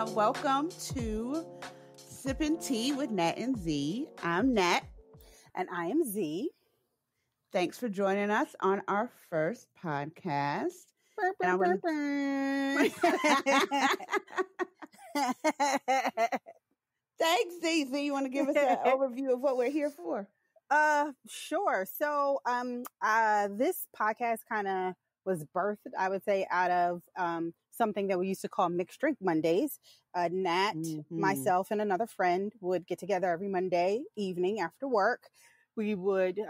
Welcome to Sipping Tea with Nat and Z. I'm Nat. And I am Z. Thanks for joining us on our first podcast. Thanks, Z. Z, you want to give us an overview of what we're here for? Sure. So, this podcast kind of was birthed, I would say, out of something that we used to call Mixed Drink Mondays. Nat, myself, and another friend would get together every Monday evening after work. We would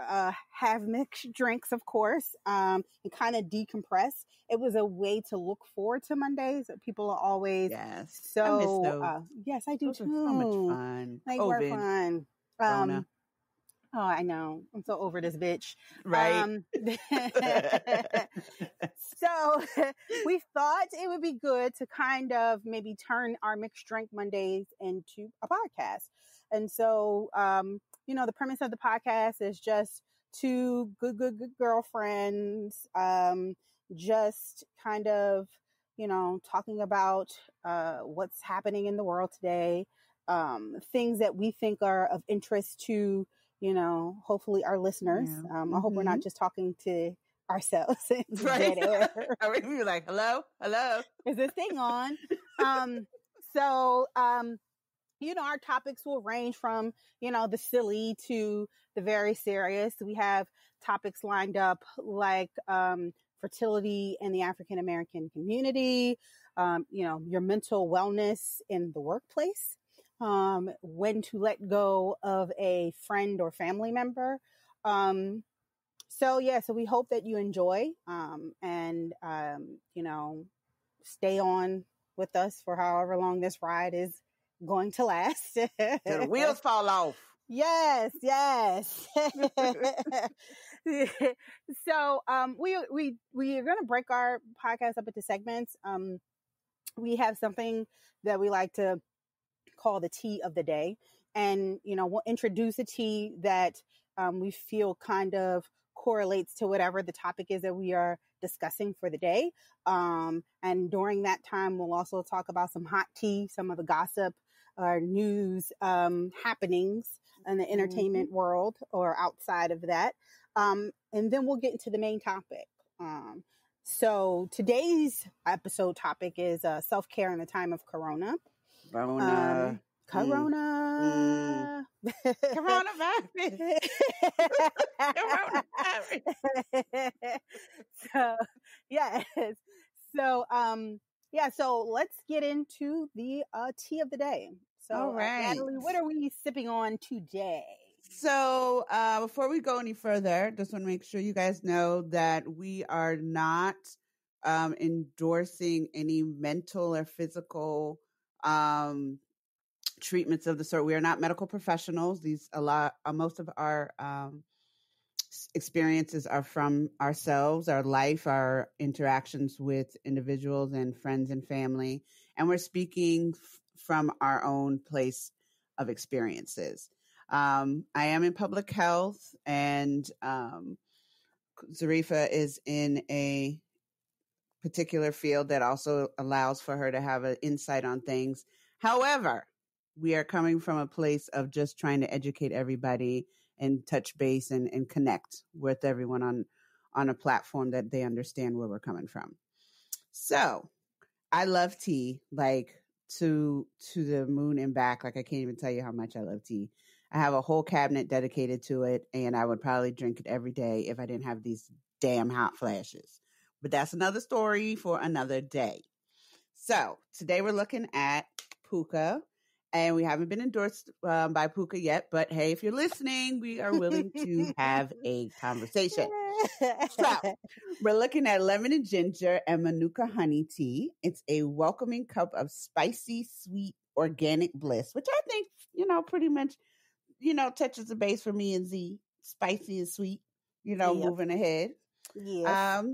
have mixed drinks, of course, and kind of decompress. It was a way to look forward to Mondays. People are always so. I miss those. Yes, I do those too. So much fun. They were fun. Oh, I know. I'm so over this bitch. Right. So we thought it would be good to kind of maybe turn our Mixed Drink Mondays into a podcast. And so, the premise of the podcast is just two good girlfriends, just kind of, talking about what's happening in the world today, things that we think are of interest to hopefully our listeners. I hope we're not just talking to ourselves. Right. Are we like, hello? Is this thing on? Our topics will range from, the silly to the very serious. We have topics lined up like fertility in the African American community, your mental wellness in the workplace. When to let go of a friend or family member. So we hope that you enjoy, and stay on with us for however long this ride is going to last. Till the wheels fall off. Yes. So, we are going to break our podcast up into segments. We have something that we like to call the tea of the day, and we'll introduce a tea that we feel kind of correlates to whatever the topic is that we are discussing for the day, and during that time we'll also talk about some hot tea, some of the gossip or news happenings in the entertainment world or outside of that, and then we'll get into the main topic. So today's episode topic is self-care in the time of Corona. Coronavirus. Coronavirus. So, yes. So let's get into the tea of the day. So, all right. Natalie, what are we sipping on today? So before we go any further, just want to make sure you guys know that we are not endorsing any mental or physical treatments of the sort. We are not medical professionals. Most of our experiences are from ourselves, our life, our interactions with individuals and friends and family, and we're speaking from our own place of experiences. I am in public health, and Zarifa is in a particular field that also allows for her to have an insight on things. However, we are coming from a place of just trying to educate everybody and touch base and connect with everyone on a platform that they understand where we're coming from. So I love tea, like to the moon and back. Like I can't even tell you how much I love tea. I have a whole cabinet dedicated to it, and I would probably drink it every day if I didn't have these damn hot flashes. But that's another story for another day. So today we're looking at Pukka, and we haven't been endorsed by Pukka yet. But hey, if you're listening, we are willing to have a conversation. So we're looking at lemon and ginger and Manuka honey tea. It's a welcoming cup of spicy, sweet, organic bliss, which I think, pretty much, touches the base for me and Z. Spicy and sweet, moving ahead. Yes.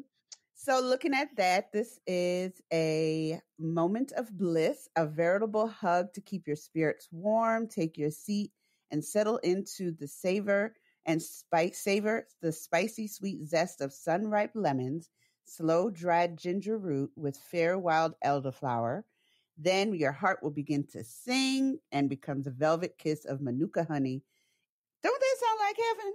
So looking at that, this is a moment of bliss, a veritable hug to keep your spirits warm. Take your seat and settle into the savor the spicy sweet zest of sun-ripe lemons, slow dried ginger root with fair wild elderflower, Then your heart will begin to sing and becomes a velvet kiss of Manuka honey. Don't that sound like heaven?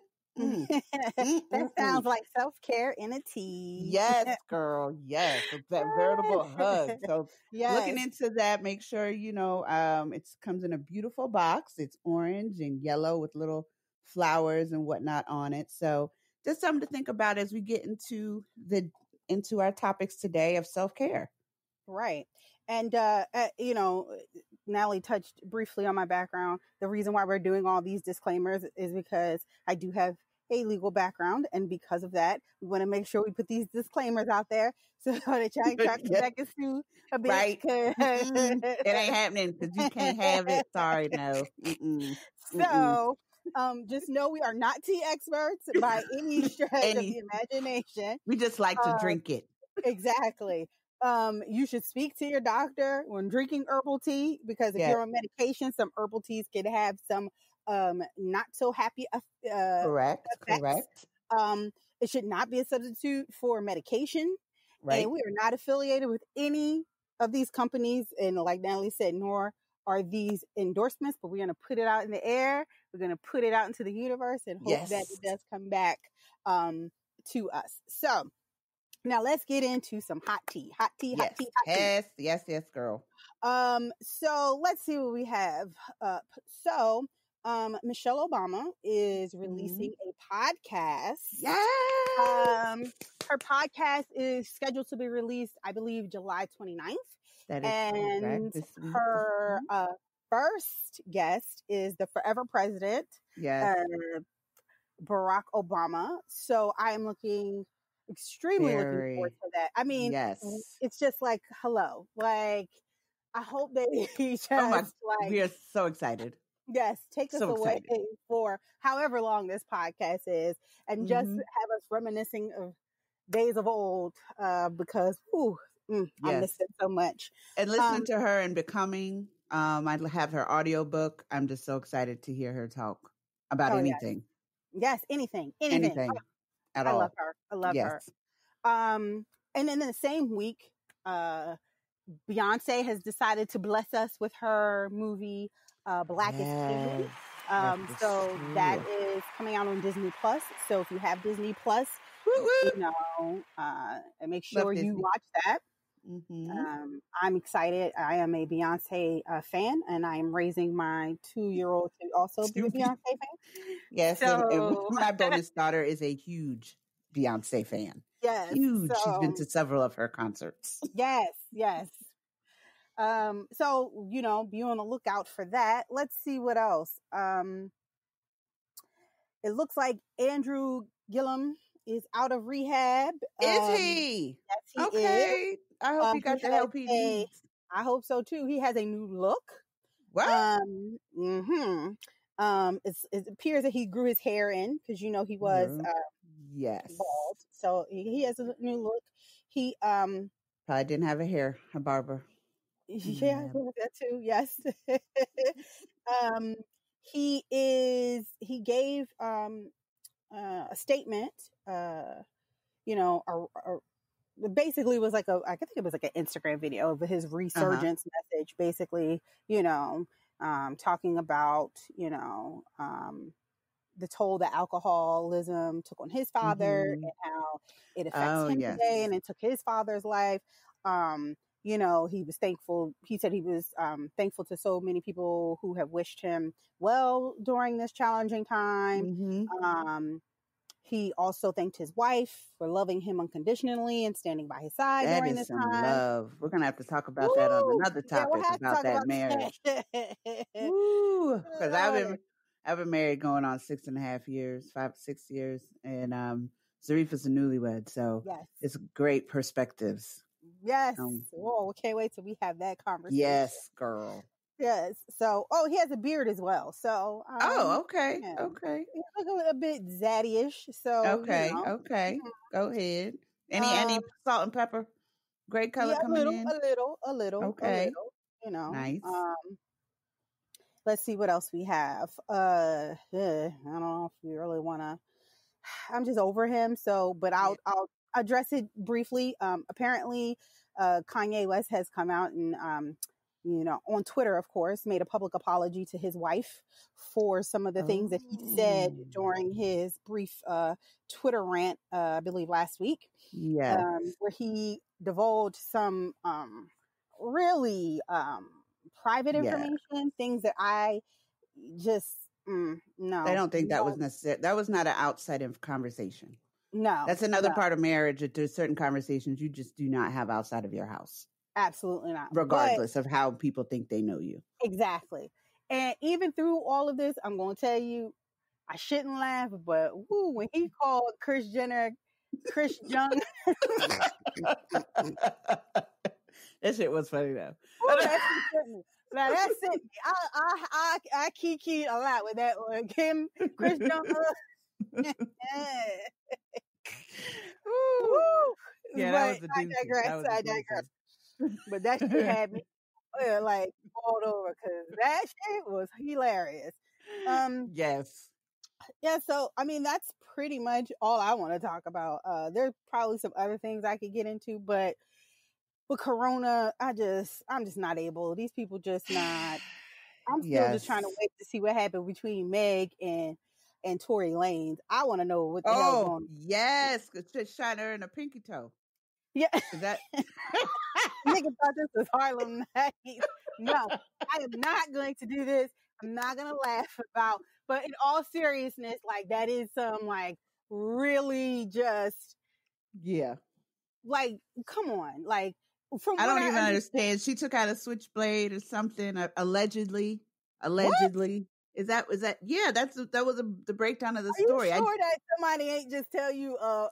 That sounds like self-care in a tea. Yes, girl. Yes. It's that veritable hug. So looking Yes. into that, make sure, it comes in a beautiful box. It's orange and yellow with little flowers and whatnot on it. So just something to think about as we get into our topics today of self-care. Right. And, Natalie touched briefly on my background. The reason why we're doing all these disclaimers is because I do have a legal background. And because of that, we want to make sure we put these disclaimers out there so that y'all ain't trying to Yes. back and sue a bitch. Right. It ain't happening because you can't have it. Sorry, no. So just know we are not tea experts by any stretch of the imagination. We just like to drink it. Exactly. You should speak to your doctor when drinking herbal tea, because if you're on medication, some herbal teas can have some not so happy Correct. effects. It should not be a substitute for medication. Right. And we are not affiliated with any of these companies. And like Natalie said, nor are these endorsements, but we're going to put it out in the air. We're going to put it out into the universe and hope that it does come back to us. So now let's get into some hot tea. Hot tea. Yes, girl. So let's see what we have up. So Michelle Obama is releasing a podcast. Yes. Her podcast is scheduled to be released, I believe, July 29th. That is correct. This week. Her first guest is the forever president, Barack Obama. So I am extremely looking forward to that. I mean, it's just like, hello. Like, I hope they just we are so excited. Yes, take us away for however long this podcast is, and just have us reminiscing of days of old, because I miss it so much. And listening to her and Becoming, I have her audiobook. I'm just so excited to hear her talk about anything. Yes, anything at all. I love her. And then in the same week, Beyonce has decided to bless us with her movie Black is King. That is coming out on Disney Plus. So if you have Disney Plus, make sure you watch that. I'm excited. I am a Beyonce fan, and I am raising my 2-year-old to also be a Beyonce fan. Yes, and my bonus daughter is a huge Beyonce fan. Yes, huge. She's been to several of her concerts. Yes. So, be on the lookout for that. Let's see what else. It looks like Andrew Gillum is out of rehab. Is he? Yes, he is. I hope he got the help he needs. I hope so too. He has a new look. What? It appears that he grew his hair in, because he was bald. So he has a new look. He probably didn't have a barber. Yeah, that too. Yes. He gave a statement, basically was like I think it was like an Instagram video of his resurgence message, basically, talking about, the toll that alcoholism took on his father and how it affects him today, and it took his father's life. He was thankful. He said he was thankful to so many people who have wished him well during this challenging time. He also thanked his wife for loving him unconditionally and standing by his side during this time. Love. We're gonna have to talk about that on another topic about that marriage. Because I've been married going on 6.5 years, 6 years, and Zarifa's a newlywed, so it's great perspectives. Yes. We can't wait till we have that conversation. Yes, girl. Yes. So, he has a beard as well. So, okay. He's a bit zaddy-ish. So, okay. Go ahead. Any salt and pepper? Great color coming in. A little. Okay. Nice. Let's see what else we have. I don't know if we really want to. I'm just over him. So, but I'll address it briefly. Apparently, Kanye West has come out and on Twitter, of course, made a public apology to his wife for some of the things that he said during his brief Twitter rant, I believe last week. Yeah. Where he divulged some really private information, things that I just no. I don't think that was necessary. That was not an outside of conversation. No. That's another part of marriage. That there's certain conversations you just do not have outside of your house. Absolutely not. Regardless of how people think they know you. Exactly. And even through all of this, I'm going to tell you, I shouldn't laugh, but when he called Kris Jenner, Kris Jung. That shit was funny though. Now that's it. I kiki a lot with that one. Kim, Kris Jung. Yeah, that was a doozy. I digress. But that shit had me like balled over because that shit was hilarious. Yes. Yeah, so I mean that's pretty much all I want to talk about. There's probably some other things I could get into, but with Corona, I'm just not able. These people just not. I'm still just trying to wait to see what happened between Meg and Tory Lanez. I want to know what the hell's going on. Yes, just shine her in a pinky toe. Yeah. Is that nigga thought this was Harlem Nights. No, I am not going to do this. I'm not going to laugh about, but in all seriousness, like that is some like really just like come on, like from I don't even understand. She took out a switchblade or something allegedly. What? Is that that was the breakdown of the Are story. You sure that somebody ain't just tell you a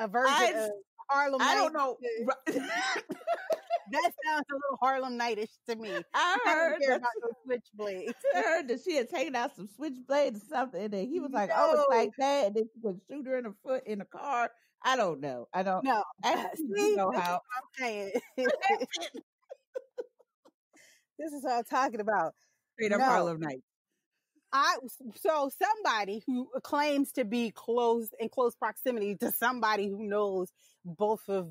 version of Harlem Nights? I don't know. That sounds a little Harlem Nightish to me. I heard about those switchblades. I heard that she had taken out some switchblades or something, and then he was like, "Oh, it's like that," and then she would shoot her in the foot in the car. I don't know. I don't know. See, know how. I'm saying. This is what I'm talking about. Straight up Harlem Nights. So somebody who claims to be in close proximity to somebody who knows both of,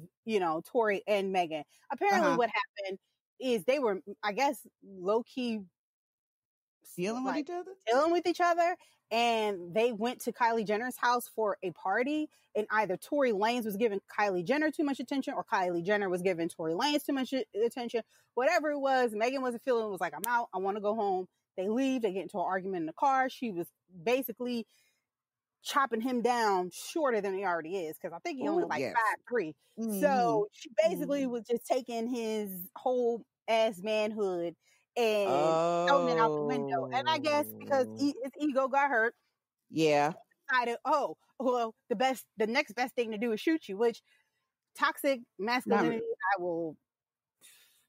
Tory and Megan. Apparently what happened is they were, I guess, low key dealing with each other. And they went to Kylie Jenner's house for a party, and either Tory Lanez was giving Kylie Jenner too much attention or Kylie Jenner was giving Tory Lanez too much attention. Whatever it was, Megan wasn't feeling it, was like, I'm out. I want to go home. They leave. They get into an argument in the car. She was basically chopping him down shorter than he already is, because I think he only 5'3". Mm-hmm. So she basically was just taking his whole ass manhood and throwing it out the window. And I guess because his ego got hurt, decided, the next best thing to do is shoot you, which toxic masculinity I will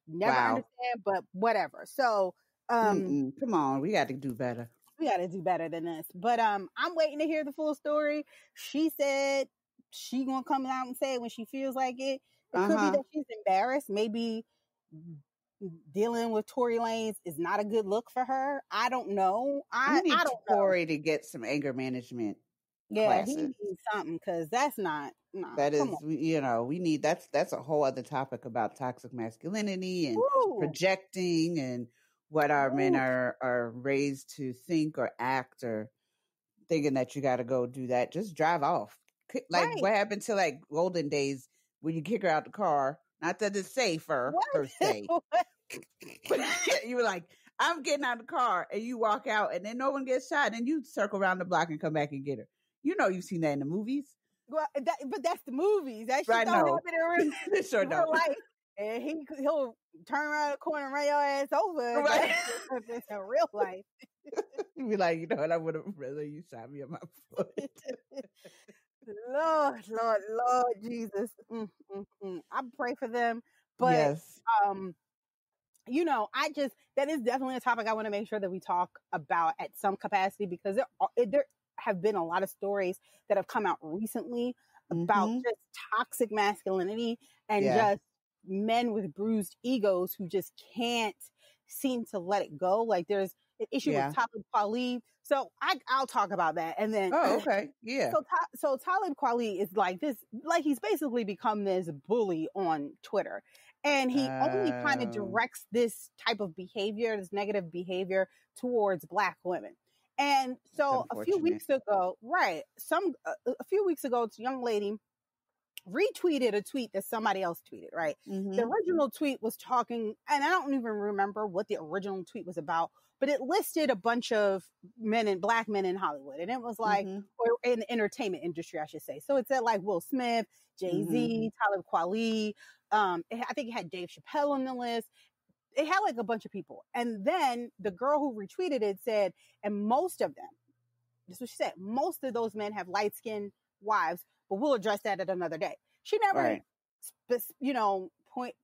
never understand, but whatever. So come on, we got to do better. We got to do better than this. But I'm waiting to hear the full story. She said she gonna come out and say it when she feels like it. It could be that she's embarrassed. Maybe dealing with Tory Lanez is not a good look for her. I don't know. I don't know. Tory to get some anger management. Yeah, he needs something, because that's not. That is, we need. That's a whole other topic about toxic masculinity and projecting and what our men are raised to think or act, or thinking that you got to go do that. Just drive off. Like what happened to like olden days when you kick her out the car? Not that it's safer per se. But you were like, I'm getting out of the car, and you walk out, and then no one gets shot, and then you circle around the block and come back and get her. You've seen that in the movies. Well, but that's the movies. That shit don't happen in sure real life. And he'll turn around the corner and run your ass over. Right. It's in real life. You'd be like, what? I would have rather you shot me on my foot. Lord, Jesus. I pray for them. But, yes. that is definitely a topic I want to make sure that we talk about at some capacity, because there have been a lot of stories that have come out recently about just toxic masculinity and just men with bruised egos who just can't seem to let it go. Like there's an issue with Talib Kweli. So I'll talk about that. And then, So Talib Kweli is like this, like he's basically become this bully on Twitter. And he only kind of Oh, directs this type of behavior, this negative behavior towards Black women. And it's so a few unfortunate. weeks ago, right, a few weeks ago, this young lady retweeted a tweet that somebody else tweeted, right? The Mm-hmm. original tweet was talking, and I don't even remember what the original tweet was about, but it listed a bunch of Black men in Hollywood. And it was like, Mm-hmm. or in the entertainment industry, I should say. So it said like Will Smith, Mm-hmm. Jay-Z, Talib Kweli. I think it had Dave Chappelle on the list. It had like a bunch of people. And then the girl who retweeted it said, and most of them, this is what she said, most of those men have light skinned wives, but we'll address that at another day. She never, Right. point,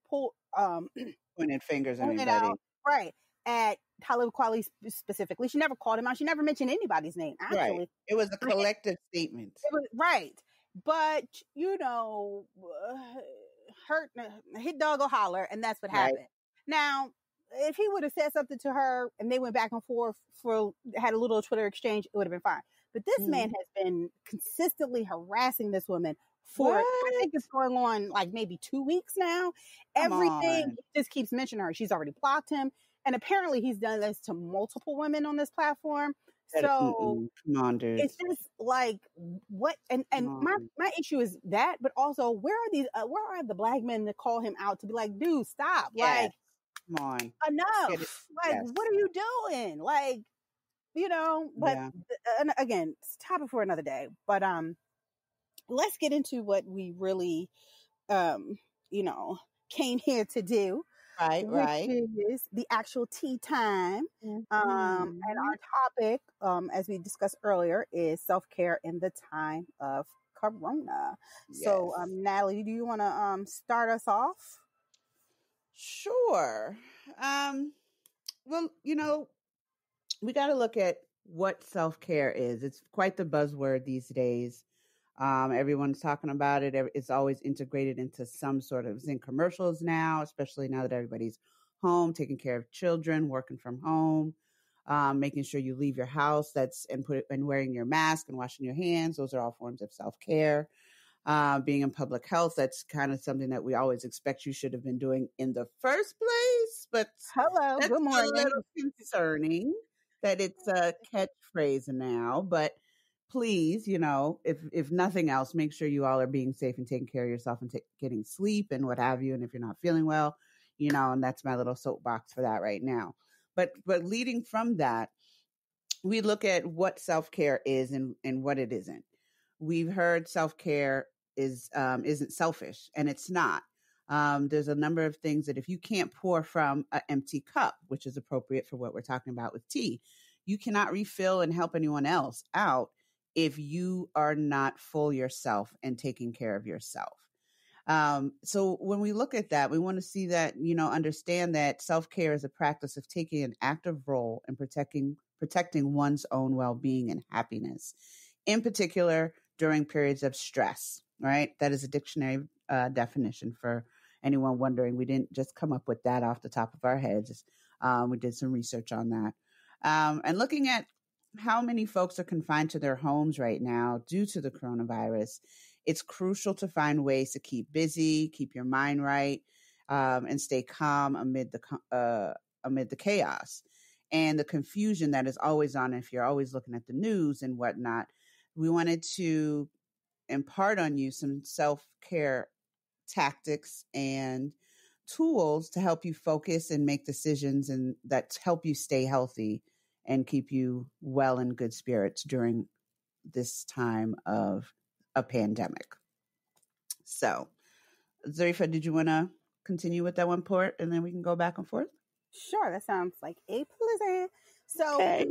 Pointed fingers at pointed anybody. out, right, at Talib Kweli specifically. She never called him out. She never mentioned anybody's name, Right. actually. It was a collective statement. It was, right. But, hurt, hit dog or holler, and that's what Right. happened. Now, if he would have said something to her and they went back and forth had a little Twitter exchange, it would have been fine. But this man has been consistently harassing this woman for, What? I think it's going on like maybe 2 weeks now. Come Everything, on. he just keeps mentioning her. She's already blocked him. And apparently he's done this to multiple women on this platform. So Come on, dude. it's just like what, and my issue is that, but also where are the Black men that call him out to be like, dude, stop, Yes. like, Come on. enough, like, Yes. what are you doing, like, but Yeah. and again, it's a topic for another day. But let's get into what we really came here to do, Right. which Right. is the actual tea time. And our topic, as we discussed earlier, is self-care in the time of Corona. So, Yes. Natalie, do you want to start us off? Sure. Well, we got to look at what self-care is. It's quite the buzzword these days. Everyone's talking about it. It's always integrated into some sort of, it's in commercials now, especially now that everybody's home, taking care of children, working from home, making sure you leave your house and wearing your mask and washing your hands. Those are all forms of self-care. Being in public health, that's kind of something that we always expect you should have been doing in the first place. But Hello, that's good a morning. little concerning that it's a catchphrase now. But please, if nothing else, make sure you all are being safe and taking care of yourself and getting sleep and what have you. And if you're not feeling well, and that's my little soapbox for that right now. But leading from that, we look at what self-care is and what it isn't. We've heard self-care isn't selfish, and it's not. There's a number of things that if you can't pour from an empty cup, which is appropriate for what we're talking about with tea, you cannot refill and help anyone else out if you are not full yourself and taking care of yourself. So when we look at that, we want to see that, understand that self-care is a practice of taking an active role in protecting one's own well-being and happiness, in particular during periods of stress, right? That is a dictionary definition for anyone wondering. We didn't just come up with that off the top of our heads. We did some research on that. And looking at how many folks are confined to their homes right now due to the coronavirus, it's crucial to find ways to keep busy, keep your mind right, and stay calm amid the chaos and the confusion that is always on. If you're always looking at the news and whatnot, we wanted to impart on you some self-care tactics and tools to help you focus and make decisions and that help you stay healthy and keep you well in good spirits during this time of a pandemic. So, Zarifa, did you want to continue with that one part and then we can go back and forth? Sure, that sounds like a pleasant. So, Okay.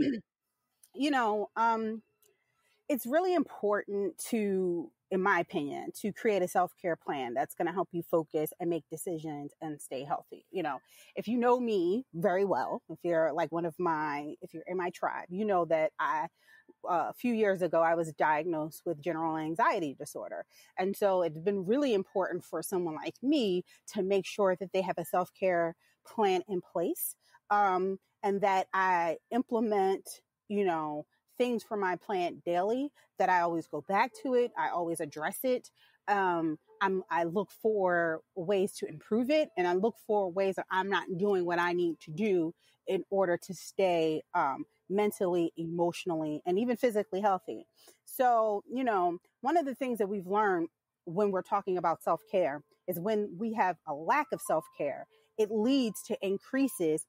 It's really important to, in my opinion, to create a self-care plan that's going to help you focus and make decisions and stay healthy. If you know me very well, if you're in my tribe, you know that a few years ago, I was diagnosed with general anxiety disorder. And so it's been really important for someone like me to make sure that they have a self-care plan in place, and that I implement, things for my plant daily, that I always go back to it. I always address it. I look for ways to improve it, and I look for ways that I'm not doing what I need to do in order to stay mentally, emotionally, and even physically healthy. So, one of the things that we've learned when we're talking about self-care is when we have a lack of self-care, it leads to increases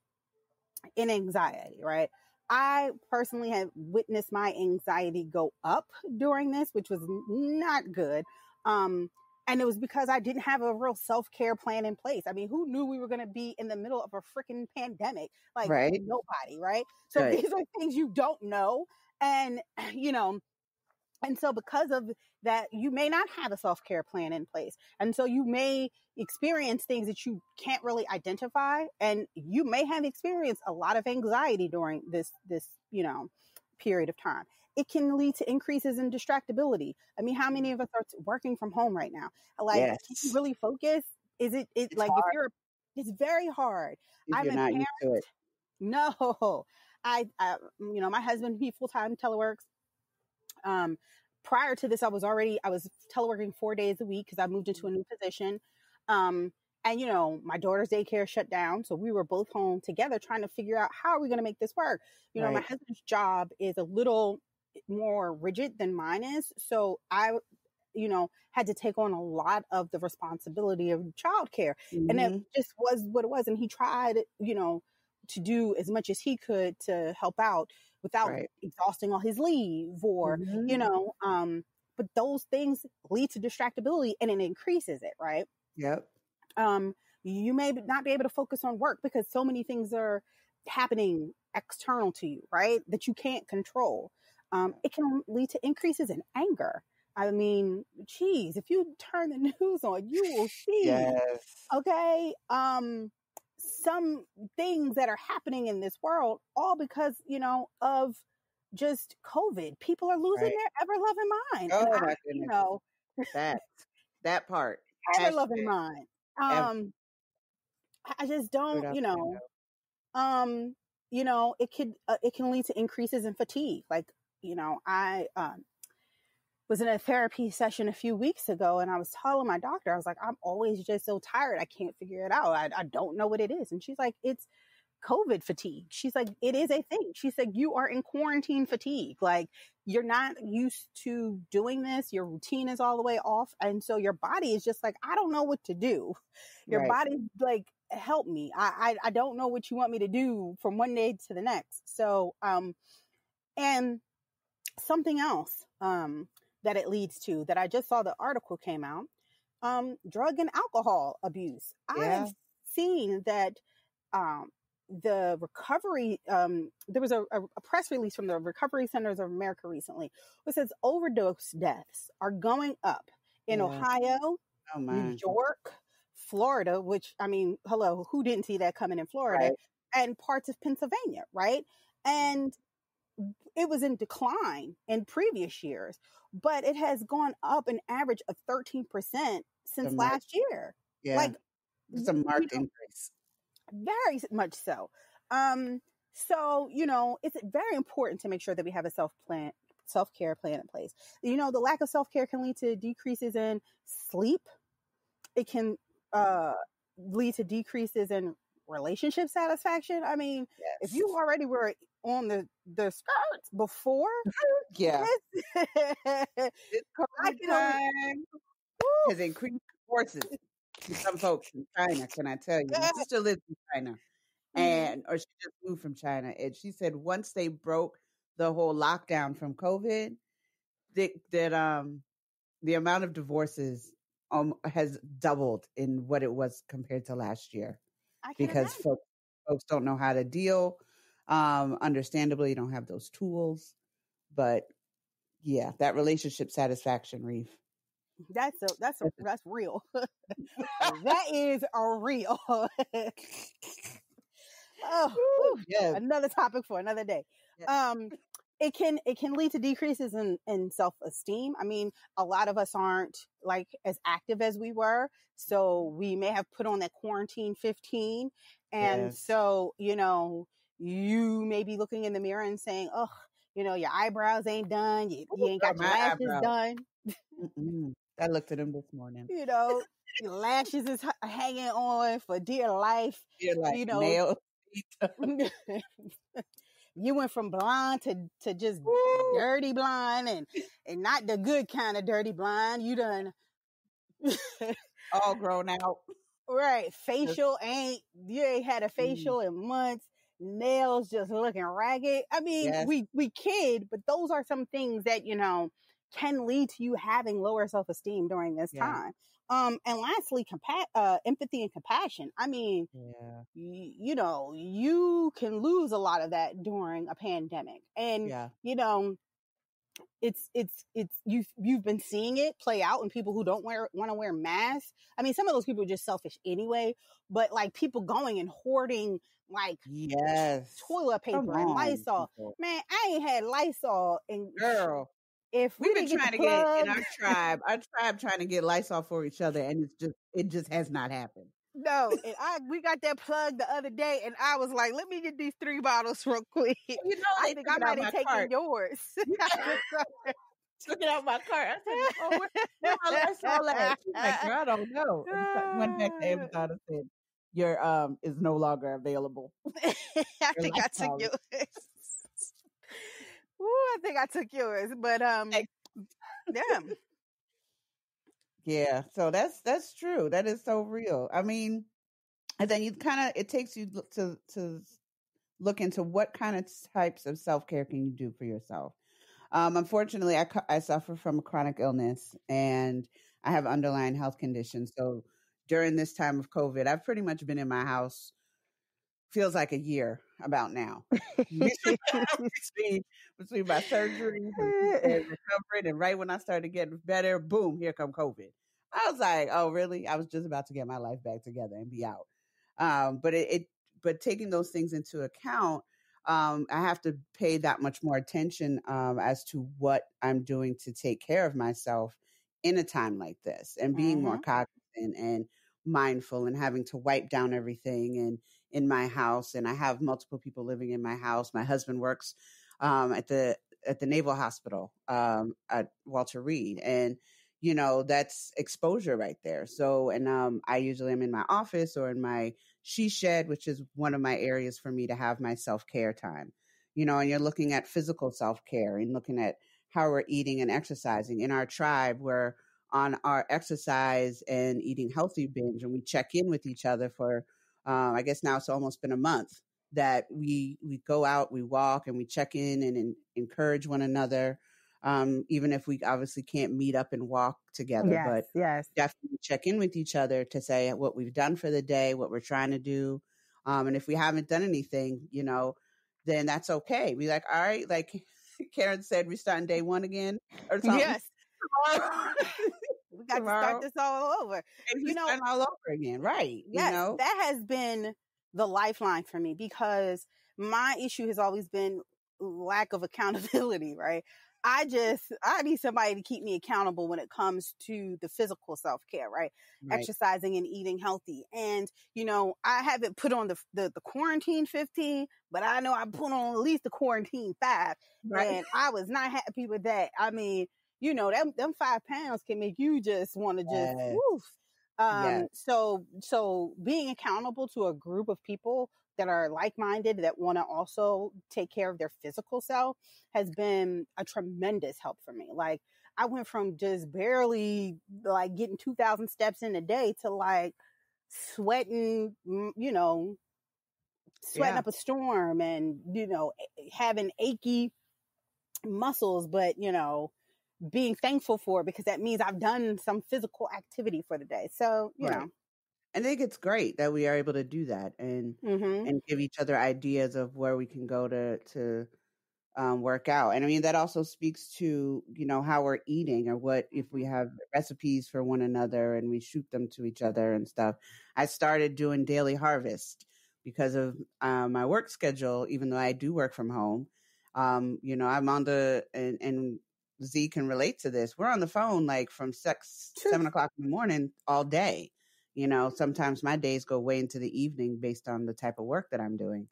in anxiety, right? I personally have witnessed my anxiety go up during this, which was not good. And it was because I didn't have a real self-care plan in place. I mean, who knew we were going to be in the middle of a freaking pandemic? Like Right. nobody, right? So Right. these are things you don't know. And, and so because of that, you may not have a self-care plan in place. And so you may experience things that you can't really identify. And you may have experienced a lot of anxiety during this, period of time. It can lead to increases in distractibility. I mean, how many of us are working from home right now? Like, Yes. can you really focus? Is it It's like, hard it's very hard. if I'm you're a not parent. used to it. No, my husband, he full-time teleworks. Prior to this, I was teleworking 4 days a week because I moved into a new position. And my daughter's daycare shut down. So we were both home together trying to figure out how are we going to make this work? My Right. husband's job is a little more rigid than mine is. So I, had to take on a lot of the responsibility of childcare. And it Mm-hmm. just was what it was. And he tried, to do as much as he could to help out without Right. exhausting all his leave or, Mm-hmm. but those things lead to distractibility and it increases it, right? Yep. You may not be able to focus on work because so many things are happening external to you, right? That you can't control. It can lead to increases in anger. I mean, geez, if you turn the news on, you will see, Yes. okay, some things that are happening in this world, all because, of just COVID. People are losing Right. their ever loving mind. And Oh I, my goodness. That part. ever Hashtag loving mind. ever. I just Threw it don't, out the window. it can lead to increases in fatigue. Like, I was in a therapy session a few weeks ago and I was telling my doctor, I was like, I'm always just so tired. I can't figure it out. I don't know what it is. And she's like, it's COVID fatigue. She's like, it is a thing. She said, you are in quarantine fatigue. Like, you're not used to doing this. Your routine is all the way off. And so your body is just like, I don't know what to do. Your Right. body's like, help me. I don't know what you want me to do from one day to the next. So, and something else, that it leads to that I just saw the article came out, drug and alcohol abuse. Yeah. I've seen that, the recovery, there was a press release from the Recovery Centers of America recently, which says overdose deaths are going up in Yeah. Ohio, Oh New my. York, Florida, which, I mean, hello, who didn't see that coming in Florida, Right. and parts of Pennsylvania, right? And it was in decline in previous years, but it has gone up an average of 13% since last year. Yeah. Like, It's a marked increase. very much so. So, it's very important to make sure that we have a self-care plan in place. The lack of self-care can lead to decreases in sleep. It can lead to decreases in relationship satisfaction. I mean, if you already were on the skirts before, Yeah. this, This I COVID can only, time has increased forces to some folks in China, can I tell you? My sister lives in China or she just moved from China. And she said once they broke the whole lockdown from COVID, that the amount of divorces has doubled in what it was compared to last year. I can Because imagine. folks don't know how to deal. Understandably, don't have those tools. But yeah, that relationship satisfaction, Reef. That's real. That is a real. Yes. Another topic for another day. Yes. It can lead to decreases in self-esteem. I mean, a lot of us aren't like as active as we were, so we may have put on that quarantine 15, and Yes. so you may be looking in the mirror and saying, "Oh, your eyebrows ain't done. You ain't got your lashes done." I looked at him this morning. You know, your lashes is hanging on for dear life. You're like You know, nails. you went from blonde to just Woo! dirty blonde and not the good kind of dirty blonde. You done All grown out. right. Just, You ain't had a mm, facial in months. Nails just looking ragged. I mean, yes. we kid, but those are some things that, can lead to you having lower self-esteem during this Yeah. time. And lastly, empathy and compassion. I mean, Yeah. you can lose a lot of that during a pandemic. And, Yeah. you've been seeing it play out in people who don't want to wear masks. I mean, some of those people are just selfish anyway, but like people going and hoarding like Yes. toilet Come paper and on, Lysol. people. Man, I ain't had Lysol and Girl. if we We've been didn't get the trying to get in plug, our tribe trying to get Lysol for each other, and it just has not happened. no, and we got that plug the other day, and I was like, let me get these 3 bottles real quick. You know, I they think took I it out might my have taken cart. yours. Took it out my cart. I said, "Oh, where my Lysol at?" She's like, "Girl, I don't know." And so I went back to Amazon and said, "Your is no longer available." I Your think I took Lysol. yours. Ooh, I think I took yours, but damn. Yeah, so that's true. That is so real. I mean, and then it takes you to look into what kind of types of self-care can you do for yourself. Unfortunately, I suffer from a chronic illness and I have underlying health conditions. So during this time of COVID, I've pretty much been in my house, feels like a year about now. between, between my surgeries and recovering, and right when I started getting better, boom, here come COVID. I was like, oh, really? I was just about to get my life back together and be out. But taking those things into account, I have to pay that much more attention as to what I'm doing to take care of myself in a time like this, and being more Mm-hmm. cognizant and mindful, and having to wipe down everything and in my house. And I have multiple people living in my house. My husband works at the Naval Hospital at Walter Reed, and that's exposure right there. So, and I usually am in my office or in my she shed, which is one of my areas for me to have my self-care time. And you're looking at physical self-care and looking at how we're eating and exercising. In our tribe, we're on our exercise and eating healthy binge, and we check in with each other for I guess now it's almost been a month that we go out, we walk, and we check in and encourage one another. Even if we obviously can't meet up and walk together, Yes, but yes. definitely check in with each other to say what we've done for the day, what we're trying to do. And if we haven't done anything, then that's okay. Be like, all right, like Karen said, we're starting day one again or something. Yes. Tomorrow. We got to start Tomorrow. this all over. And we start all over again. Right. Yes, that has been the lifeline for me because my issue has always been lack of accountability, right? I need somebody to keep me accountable when it comes to the physical self-care, right? Right. Exercising and eating healthy. And, I haven't put on the quarantine 15, but I know I put on at least the quarantine 5. Right. And I was not happy with that. I mean, them 5 pounds can make you just want to just, woof. Yes. So being accountable to a group of people that are like-minded, that want to also take care of their physical self has been a tremendous help for me. Like I went from just barely like getting 2,000 steps in a day to like sweating, sweating up a storm and, having achy muscles, but, being thankful for it because that means I've done some physical activity for the day. So, Right. I think it's great that we are able to do that and give each other ideas of where we can go to work out. And I mean, that also speaks to, how we're eating or what, if we have recipes for one another and we shoot them to each other and stuff. I started doing daily harvest because of my work schedule, even though I do work from home. I'm on and Z can relate to this. We're on the phone like from 7 o'clock in the morning all day. Sometimes my days go way into the evening based on the type of work that I'm doing.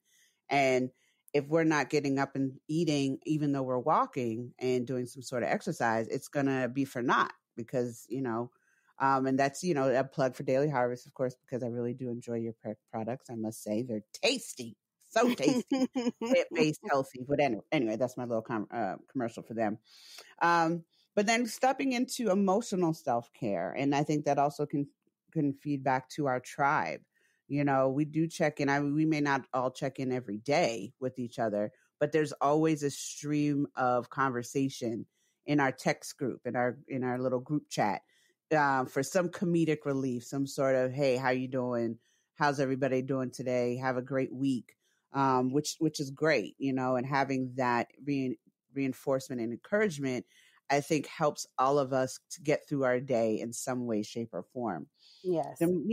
And if we're not getting up and eating, even though we're walking and doing some sort of exercise, it's going to be for naught because, and that's, a plug for Daily Harvest, of course, because I really do enjoy your products. I must say they're tasty, so tasty, plant-based, healthy. But anyway, that's my little commercial for them. But then stepping into emotional self-care, and I think that also can feed back to our tribe. We do check in. We may not all check in every day with each other, but there's always a stream of conversation in our text group, in our little group chat, for some comedic relief, some sort of, hey, how you doing? How's everybody doing today? Have a great week. Which is great, and having that reinforcement and encouragement, I think helps all of us to get through our day in some way, shape, or form. Yes. Then,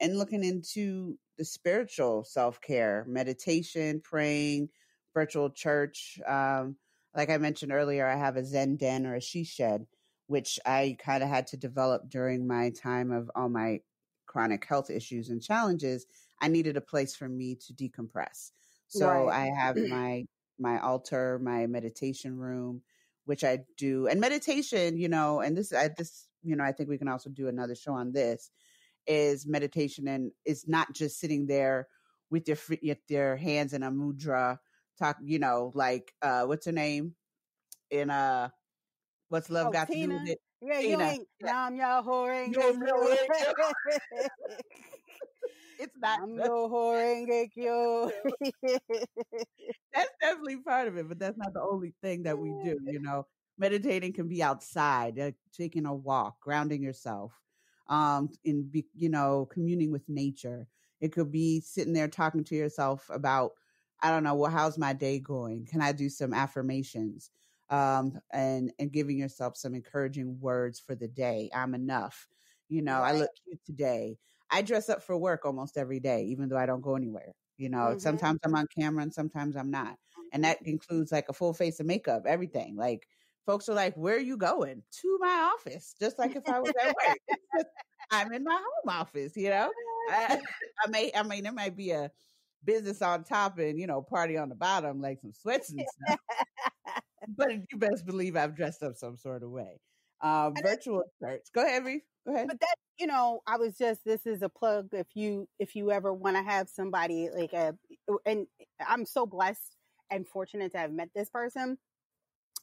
and looking into the spiritual self-care, meditation, praying, virtual church. Like I mentioned earlier, I have a Zen den or a she shed, which I kind of had to develop during my time of all my chronic health issues and challenges. I needed a place for me to decompress. So Right. I have my altar, my meditation room, which I do. And meditation, and I think we can also do another show on this, is meditation, and it's not just sitting there with your hands in a mudra, talk, like what's her name in what's love Oh, got to do with Tina. it? Yeah, you Tina. ain't Yeah. Nam Yo Yo, Horenge yo, Kyo. yo. It's not Nam just Yo Horenge Kyo. that's definitely part of it, but that's not the only thing that we do. Meditating can be outside, taking a walk, grounding yourself, communing with nature. It could be sitting there talking to yourself about, I don't know, well, how's my day going? Can I do some affirmations? And giving yourself some encouraging words for the day. I'm enough. I Right. look cute today. I dress up for work almost every day, even though I don't go anywhere. Mm-hmm. Sometimes I'm on camera and sometimes I'm not. And that includes like a full face of makeup, everything. Like folks are like, where are you going? To my office. Just like if I was at work. It's just, I'm in my home office, I mean, there might be a business on top and, party on the bottom, like some sweats and stuff. But you best believe I've dressed up some sort of way. Virtual church. Go ahead, Reef. Go ahead. But that, I was this is a plug if you ever want to have somebody and I'm so blessed and fortunate to have met this person.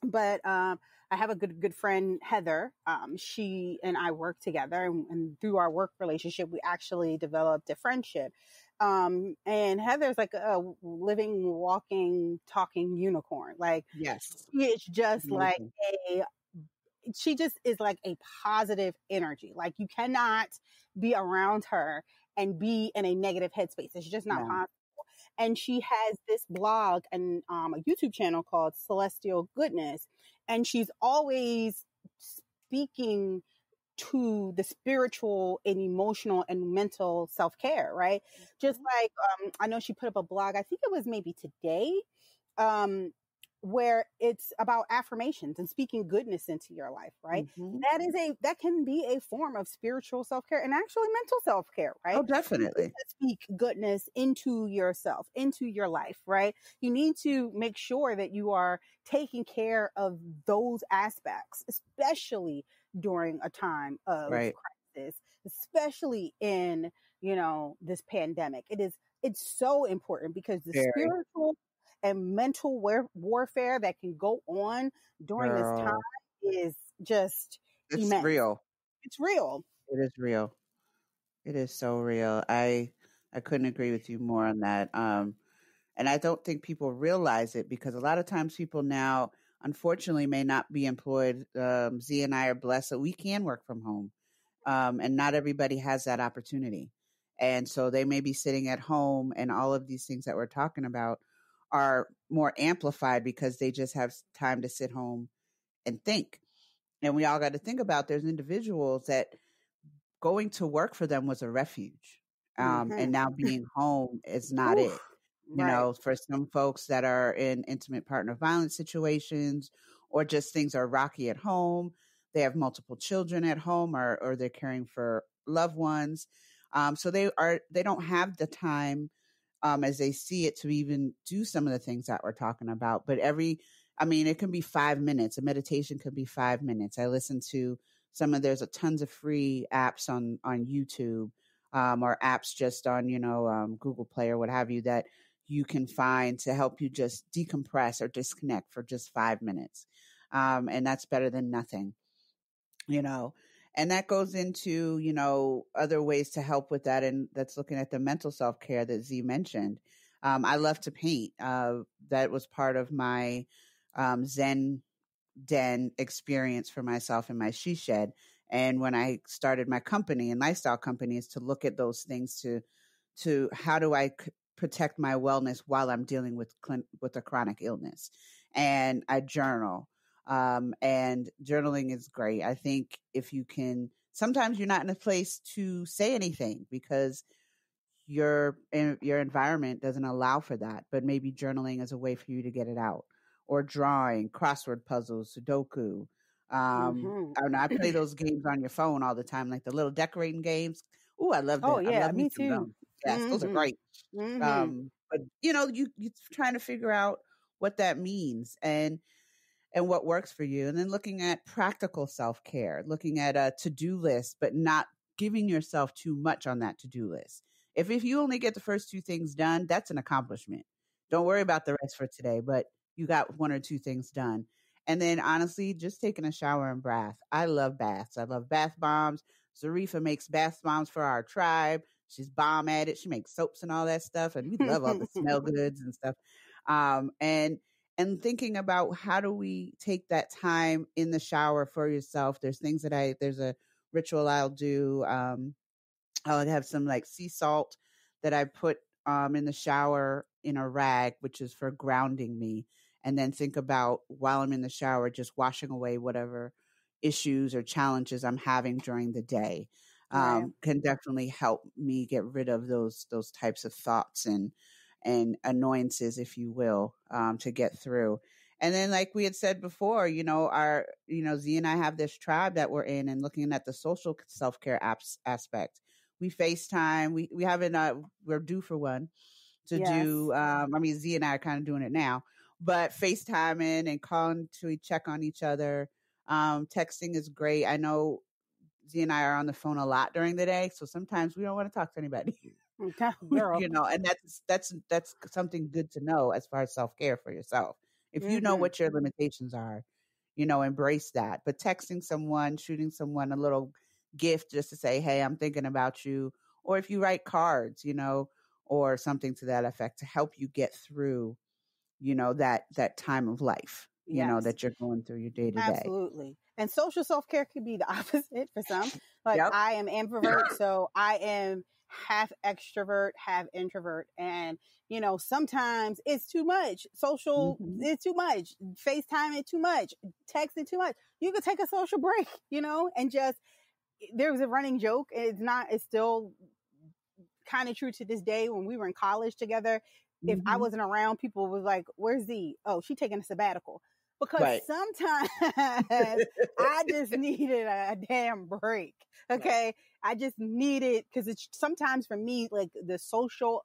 But I have a good friend, Heather. She and I work together, and through our work relationship, we actually developed a friendship. And Heather's like a living, walking, talking unicorn. Like, Yes. she is just like Amazing. she just is like a positive energy. Like, you cannot be around her and be in a negative headspace. It's just not No. possible. And she has this blog and a YouTube channel called Celestial Goodness. And she's always speaking to the spiritual and emotional and mental self-care, right? Mm-hmm. Just like, I know she put up a blog, I think it was maybe today, where it's about affirmations and speaking goodness into your life, right? Mm-hmm. That can be a form of spiritual self-care and actually mental self-care, right? Oh, definitely. You need to speak goodness into yourself, into your life, right? You need to make sure that you are taking care of those aspects, especially during a time of crisis, especially in, this pandemic. It's so important because the spiritual and mental warfare that can go on during this time is just immense. Real. It's real. It is real. It is so real. I couldn't agree with you more on that. And I don't think people realize it because a lot of times people now, unfortunately, may not be employed. Z and I are blessed that we can work from home. And not everybody has that opportunity. And so they may be sitting at home and all of these things that we're talking about are more amplified because they just have time to sit home and think. And we all got to think about there's individuals that going to work for them was a refuge. And now being home is not it. For some folks that are in intimate partner violence situations or just things are rocky at home, they have multiple children at home or they're caring for loved ones. So they don't have the time as they see it to even do some of the things that we're talking about. But it can be 5 minutes. A meditation could be 5 minutes. I listen to There's a tons of free apps on YouTube, or apps just on, Google Play or what have you, that you can find to help you just decompress or disconnect for just 5 minutes. And that's better than nothing, you know. And that goes into, other ways to help with that. And that's looking at the mental self care that Z mentioned. I love to paint. That was part of my Zen den experience for myself in my she shed. And when I started my company and lifestyle company, is to look at those things to how do I protect my wellness while I'm dealing with a chronic illness. And I journal. And journaling is great. I think if you can, sometimes you're not in a place to say anything because your environment doesn't allow for that, but maybe journaling is a way for you to get it out, or drawing, crossword puzzles, Sudoku. And I play those games on your phone all the time, like the little decorating games. Oh, I love Oh that. I yeah, love me me some of too. them. Yes, those are great. But you trying to figure out what that means and what works for you. And then looking at practical self-care, looking at a to-do list, but not giving yourself too much on that to-do list. If you only get the first two things done, that's an accomplishment. Don't worry about the rest for today, but you got one or two things done. And then honestly, just taking a shower and bath. I love baths. I love bath bombs. Zarifa makes bath bombs for our tribe. She's bomb at it. She makes soaps and all that stuff. And we love all the smell goods and stuff. And thinking about how do we take that time in the shower for yourself. There's a ritual I'll do. I'll have some like sea salt that I put in the shower in a rag, which is for grounding me. And then think about, while I'm in the shower, just washing away whatever issues or challenges I'm having during the day. Right. Can definitely help me get rid of those types of thoughts and annoyances, if you will, to get through. And then, like we had said before, Z and I have this tribe that we're in, and looking at the social self-care aspect. We FaceTime. We haven't. We're due for one to Yes. do. Z and I are kind of doing it now, but FaceTiming and calling to check on each other. Texting is great. I know Z and I are on the phone a lot during the day, so sometimes we don't want to talk to anybody. Girl. And that's something good to know as far as self-care for yourself. If you know what your limitations are, embrace that. But texting someone, shooting someone a little gift just to say, hey, I'm thinking about you. Or if you write cards, or something to that effect to help you get through, that time of life, Yes. that you're going through your day to day. Absolutely. And social self-care could be the opposite for some. Like Yep. I am ambivert, so I am half extrovert, half introvert. And, sometimes it's too much. Social is too much. FaceTime is too much. Texting too much. You could take a social break, and just, there was a running joke. It's still kind of true to this day. When we were in college together, if I wasn't around, people was like, where's Z? Oh, she taking a sabbatical. Because sometimes I just needed a damn break. Okay. I just needed, because it's sometimes for me, like the social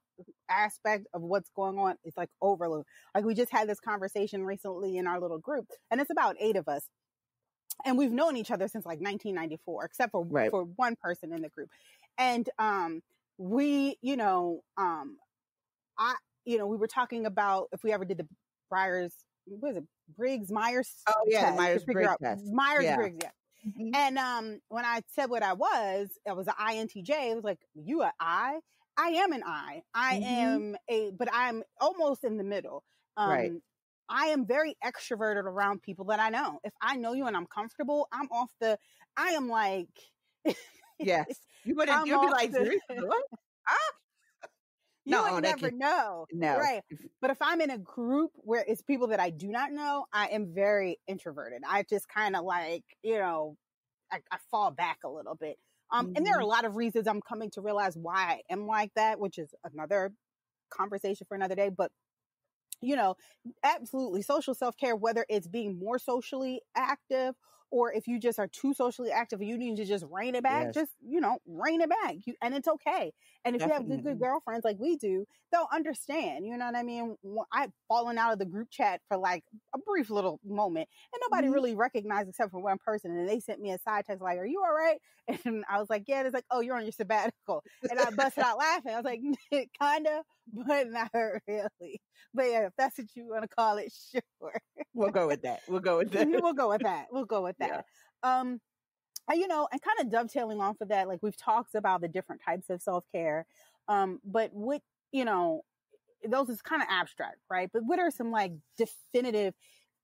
aspect of what's going on is like overload. Like we just had this conversation recently in our little group, and it's about 8 of us. And we've known each other since like 1994, except for one person in the group. And we were talking about if we ever did the Briggs-Myers. Oh yeah, the Myers-Briggs test. Myers-Briggs, yeah. And when I said what I was an INTJ. It was like, you an I? I am an I. I am but I'm almost in the middle. I am very extroverted around people that I know. If I know you and I'm comfortable, I am like, yes. You'd be like, what? You would never know. No. Right. But if I'm in a group where it's people that I do not know, I am very introverted. I just kind of like, I fall back a little bit. And there are a lot of reasons I'm coming to realize why I am like that, which is another conversation for another day. But, absolutely social self-care, whether it's being more socially active or if you just are too socially active and you need to just rein it back, Yes, just, rein it back. And it's okay. And if you have good definitely. girlfriends like we do, they'll understand. You know what I mean? I've fallen out of the group chat for like a brief little moment, and nobody Mhm. really recognized except for one person. And they sent me a side text like, "Are you all right?" And I was like, "Yeah." And it's like, "Oh, you're on your sabbatical." And I busted out laughing. I was like, "Kinda, but not really." But yeah, if that's what you want to call it, sure. We'll go with that. We'll go with that. We'll go with that. We'll go with Yeah. that. And kind of dovetailing off of that, like we've talked about the different types of self-care. But what, you know, those is kind of abstract, right? But what are some like definitive,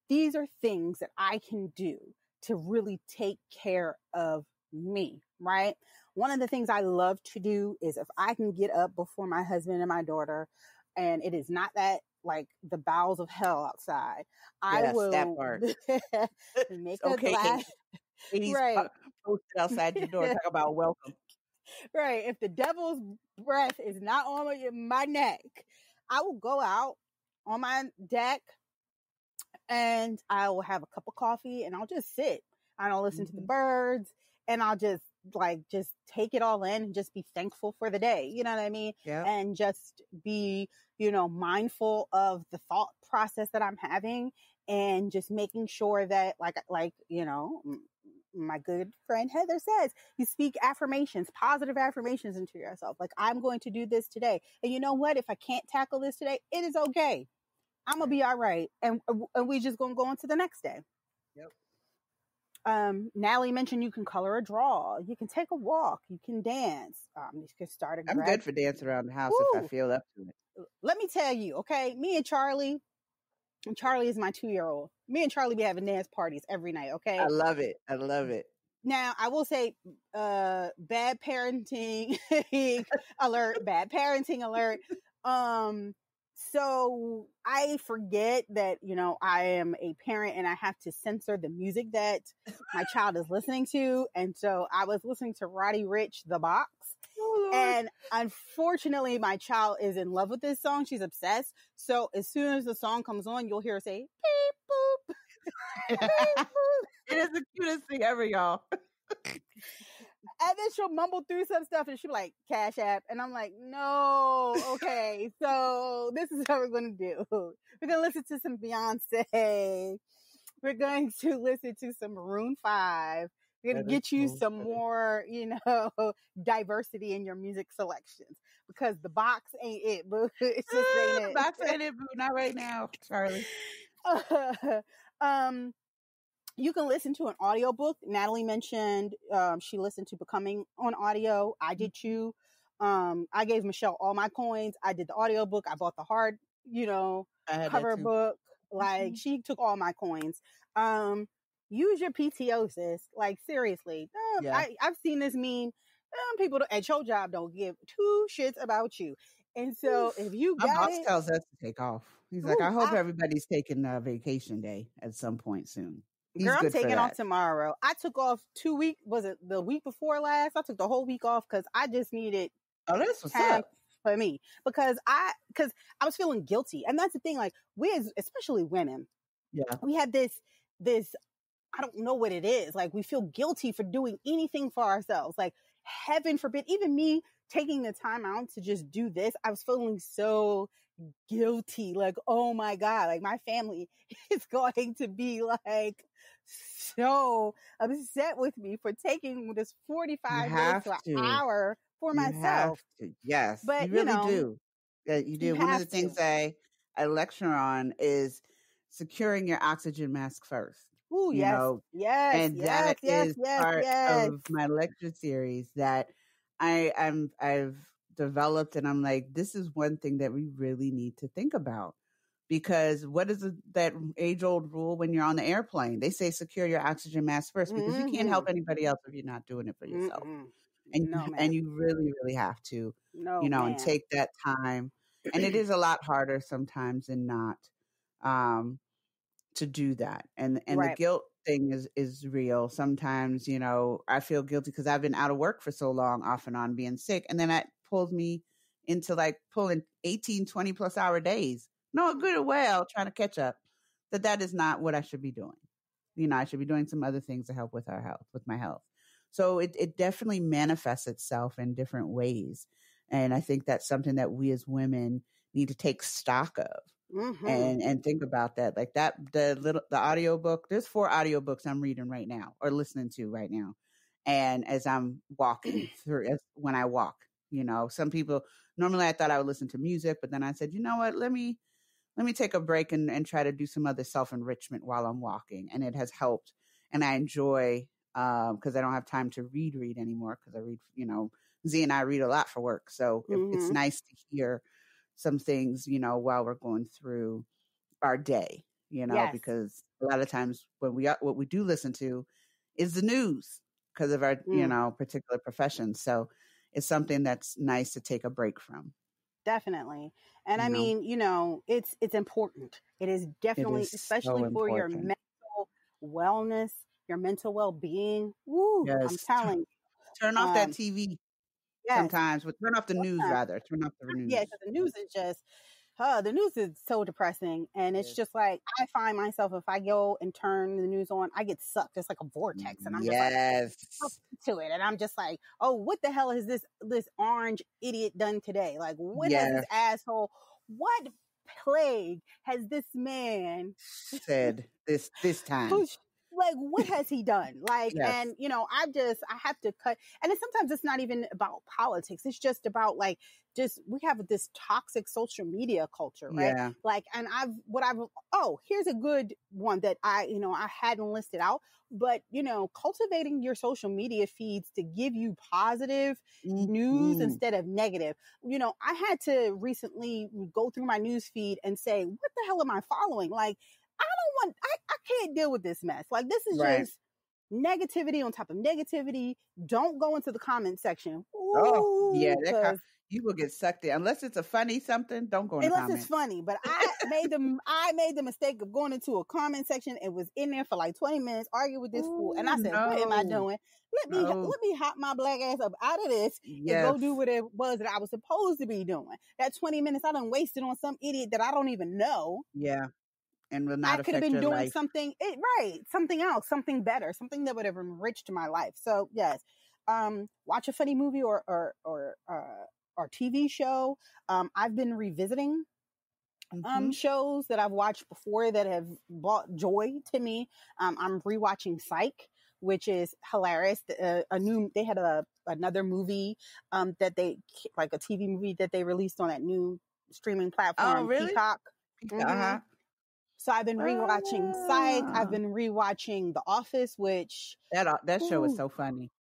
these are things that I can do to really take care of me, right? One of the things I love to do is if I can get up before my husband and my daughter, and it is not that like the bowels of hell outside, I Yes, that will part. make a Okay, glass, 80s right? posted outside your door. Talk about welcome. Right. If the devil's breath is not on my neck, I will go out on my deck and I will have a cup of coffee and I'll just sit. And I'll listen to the Mhm. birds and I'll just take it all in and just be thankful for the day. You know what I mean? Yep. And just be, mindful of the thought process that I'm having and just making sure that my good friend Heather says, you speak affirmations, positive affirmations into yourself. Like, I'm going to do this today. And you know what? If I can't tackle this today, it is okay. I'm going to be all right. And we just going to go on to the next day. Yep. Natalie mentioned you can color a draw, you can take a walk, you can dance, you can start a I'm grad. good for dancing around the house if I Woo! feel up to it. Let me tell you, okay, me and Charlie is my 2-year-old. Me and Charlie be having dance parties every night, okay? I love it. I love it. Now, I will say, bad parenting alert, bad parenting alert. So I forget that, I am a parent and I have to censor the music that my child is listening to. And so I was listening to Roddy Ricch, The Box. Oh, Lord. And unfortunately, my child is in love with this song. She's obsessed. So as soon as the song comes on, you'll hear her say, beep, boop. Beep, boop. It is the cutest thing ever, y'all. And then she'll mumble through some stuff and she'll be like, Cash App. And I'm like, no, okay. So this is what we're going to do. We're going to listen to some Beyonce. We're going to listen to some Maroon 5. We're going to get you some more, diversity in your music selections, because the box ain't it, boo. It's just ain't it. The box ain't it, boo. Not right now, Charlie. You can listen to an audiobook. Natalie mentioned she listened to Becoming on audio. I did too. I gave Michelle all my coins. I did the audiobook. I bought the hard, cover book. Like, she took all my coins. Use your PTO, sis. Like, seriously. Yeah. I've seen this meme. People at your job don't give two shits about you. And so if you My got boss it, tells us to take off. He's like, I hope everybody's taking a vacation day at some point soon. He's girl, I'm good for taking off that. tomorrow. I took off 2 weeks. Was it the week before last? I took the whole week off because I just needed Oh, that's what's time up. for me. Because I was feeling guilty. And that's the thing, like, especially women, Yeah. we have this, I don't know what it is. Like, we feel guilty for doing anything for ourselves. Like, heaven forbid, even me taking the time out to just do this, I was feeling so guilty. Like, oh my God, like my family is going to be like so upset with me for taking this 45 minutes to an hour for myself. Yes, But you really do. You do. One of the things I lecture on is securing your oxygen mask first. Ooh, yes, and that is part of my lecture series that I've developed, and I'm like, this is one thing that we really need to think about, because what is that age old rule when you're on the airplane? They say secure your oxygen mask first, because you can't help anybody else if you're not doing it for yourself. And you really, really have to, and take that time. And it is a lot harder sometimes than not. To do that. And the guilt thing is real. Sometimes, I feel guilty because I've been out of work for so long, off and on, being sick. And then that pulls me into like pulling 18, 20 plus hour days. No, good or well, trying to catch up. That is not what I should be doing. I should be doing some other things to help with our health, with my health. So it definitely manifests itself in different ways. And I think that's something that we as women need to take stock of and think about that. Like that, the audiobook, there's 4 audiobooks I'm reading right now or listening to right now. And as I'm walking through, when I walk, some people, normally I thought I would listen to music, but then I said, you know what, let me take a break and try to do some other self-enrichment while I'm walking. And it has helped. And I enjoy, because I don't have time to read anymore, because I read, Z and I read a lot for work. So it's nice to hear some things, while we're going through our day, Yes. because a lot of times what we do listen to is the news because of our, particular profession. So it's something that's nice to take a break from. Definitely. And I mean, it's important. It is definitely, especially for your mental wellness, your mental well-being. Woo, yes. I'm telling you. Turn off that TV sometimes, but turn off the news rather. Turn off the news. Yeah, because the news is just, the news is so depressing. And it's just like, I find myself, if I go and turn the news on, I get sucked. It's like a vortex. And I'm just like, to it. And I'm just like, oh, what the hell has this orange idiot done today? Like, what has this asshole, what plague has this man said this time? Like, what has he done? Like, and I have to cut. And sometimes it's not even about politics. It's just about we have this toxic social media culture, right? Yeah. Like, and here's a good one that I hadn't listed out, but cultivating your social media feeds to give you positive news instead of negative. I had to recently go through my news feed and say, what the hell am I following? Like, I can't deal with this mess. Like, this is just negativity on top of negativity. Don't go into the comment section. Ooh, yeah, you will get sucked in. Unless it's a funny something, don't go in the comments. Unless it's funny. But I made the mistake of going into a comment section. It was in there for like 20 minutes, arguing with this fool. And I said, what am I doing? Let me hop my black ass up out of this and go do what it was that I was supposed to be doing. That 20 minutes I done wasted on some idiot that I don't even know. Yeah. And will not I could have been doing life. something something else, something better, something that would have enriched my life. So yes, watch a funny movie or TV show. I've been revisiting shows that I've watched before that have brought joy to me. I'm rewatching Psych, which is hilarious. They had another movie that they, like a TV movie that they released on that new streaming platform. Oh, really? Peacock. So I've been rewatching Psych. I've been rewatching The Office, which that show is so funny.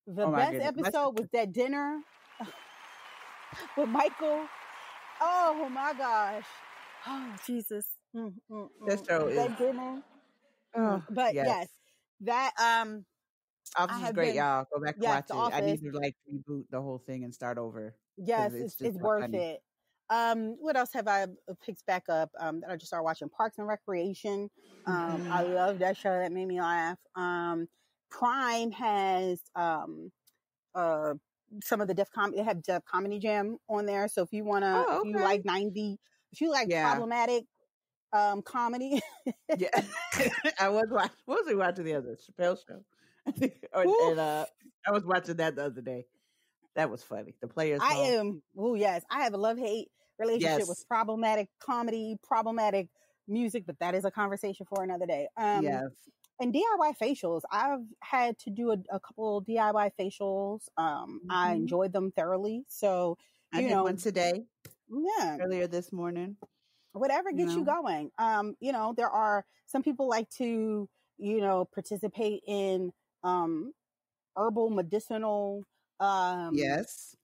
The best episode was that dinner with Michael. Oh my gosh! Oh Jesus! That show is that dinner. But yes, that Office is great, y'all. Go back and watch it. I need to reboot the whole thing and start over. Yes, it's worth it. What else have I picked back up that I just started watching? Parks and Recreation. I love that show. That made me laugh. Prime has some of the they have Def Comedy Jam on there. So if you wanna, if you like problematic comedy, I was watching. What was we watching the other Chappelle Show? I was watching that the other day. That was funny. The Players. I have a love-hate relationship with problematic comedy, problematic music, but that is a conversation for another day. And DIY facials. I've had to do a couple of DIY facials. I enjoyed them thoroughly. So I did one today. Yeah. Earlier this morning. Whatever gets you going. There are some people like to, participate in herbal medicinal yes.